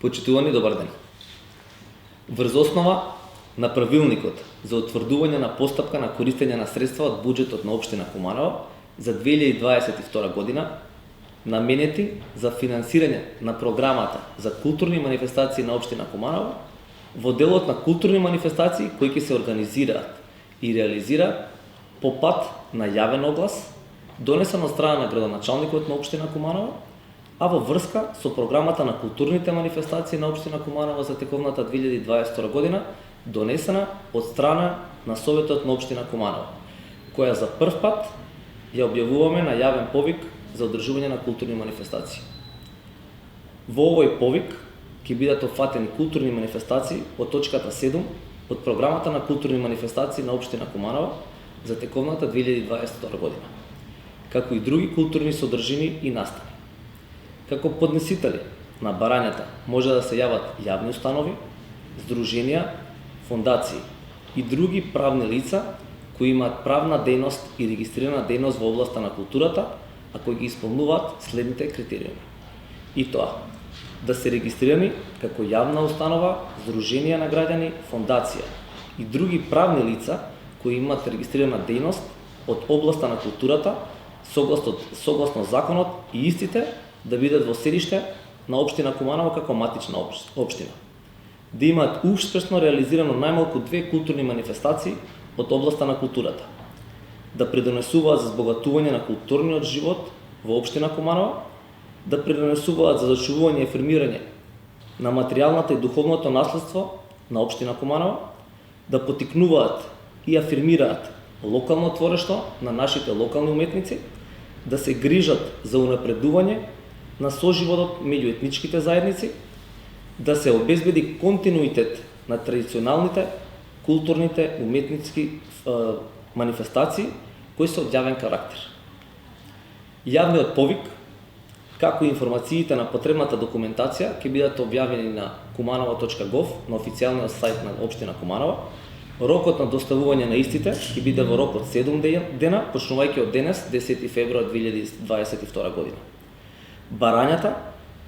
Почитувани, добар ден. Врз основа на правилникот за утврдување на постапка на користење на средства од буџетот на општина Куманово за 2022 година, наменети за финансирање на програмата за културни манифестации на општина Куманово, во делот на културни манифестации кои ќе се организираат и реализираат по пат на јавен оглас, донесен од страна на градоначалникот на општина Куманово, а во врска со програмата на културните манифестации на општина Куманово за тековната 2022 година, донесена од страна на Советот на општина Куманово, која за прв пат ја објавуваме на јавен повик за одржување на културни манифестации. Во овој повик ќе бидат опфатени културни манифестации од точката 7 од програмата на културни манифестации на општина Куманово за тековната 2022 година, како и други културни содржини и настани. Како поднесители на барањата може да се јават јавни установи, здруженија, фондации и други правни лица кои имаат правна дејност и регистрирана дејност во областа на културата, а кои ги исполнуваат следните критериуми. И тоа, да се регистрирани како јавна установа, здруженија на граѓани, фондација и други правни лица кои имаат регистрирана дејност од областа на културата, согласно законот и истите да бидат во седиште на општина Куманово како матична општина. Да имаат успешно реализирано најмалку 2 културни манифестации од областа на културата. Да придонесуваат за збогатување на културниот живот во општина Куманово, да придонесуваат за зачувување и формирање на материјалната и духовното наследство на општина Куманово, да потикнуваат и афирмираат локално творештво на нашите локални уметници, да се грижат за унапредување на соживотот меѓу етничките заедници, да се обезбеди континуитет на традиционалните, културните, уметнички манифестации кои се од јавен карактер. Јавниот повик, како и информациите на потребната документација ќе бидат објавени на kumanovo.gov, на официјалниот сајт на општина Куманово. Рокот на доставување на истите ќе биде во рок од 7 дена, почнувајќи од денес, 10 февруар 2022 година. Барањата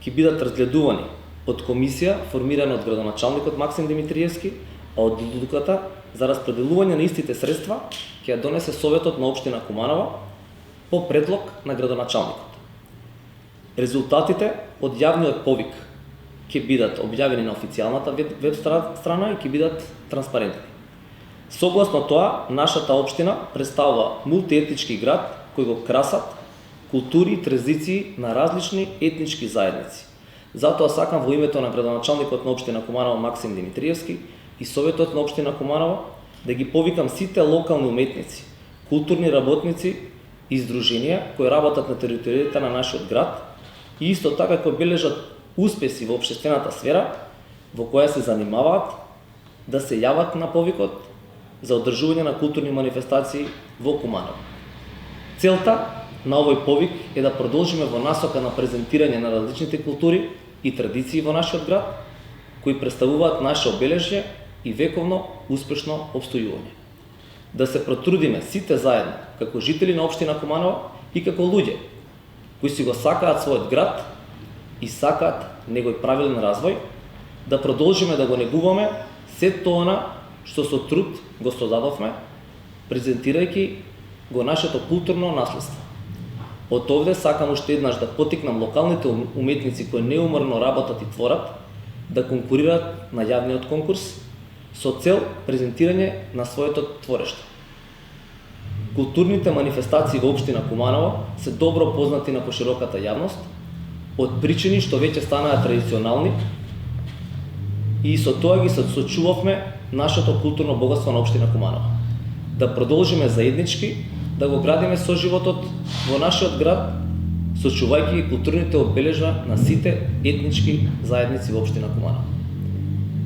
ќе бидат разгледувани од комисија формирана од градоначалникот Максим Димитриевски, а одлуката за распределување на истите средства ќе ја донесе Советот на општина Куманово по предлог на градоначалникот. Резултатите од јавниот повик ќе бидат објавени на официјалната веб страна и ќе бидат транспарентни. Согласно тоа, нашата општина представува мултиетнички град кој го красат култури и традиции на различни етнички заедници. Затоа сакам во името на градоначалникот на општина Куманово Максим Димитриевски и Советот на општина Куманово да ги повикам сите локални уметници, културни работници и здруженија кои работат на територијата на нашиот град и исто така кои бележат успеси во општествената сфера во која се занимаваат да се јават на повикот за одржување на културни манифестации во Куманово. Целта на овој повик е да продолжиме во насока на презентирање на различните култури и традиции во нашиот град, кои представуваат наше обележје и вековно успешно обстојување. Да се протрудиме сите заедно, како жители на општина Куманово и како луѓе, кои си го сакаат својот град и сакаат негој правилен развој, да продолжиме да го негуваме се тоа што со труд го создадовме, презентирајќи го нашето културно наследство. Од овде сакам уште еднаш да потикнам локалните уметници кои неуморно работат и творат да конкурираат на јавниот конкурс со цел презентирање на своето творештво. Културните манифестации во општина Куманово се добро познати на пошироката јавност од причини што веќе станаа традиционални и со тоа ги сочувавме нашето културно богатство на општина Куманово. Да продолжиме заеднички да го градиме соживотот во нашиот град, сочувајќи културните обележја на сите етнички заедници во општина Куманово.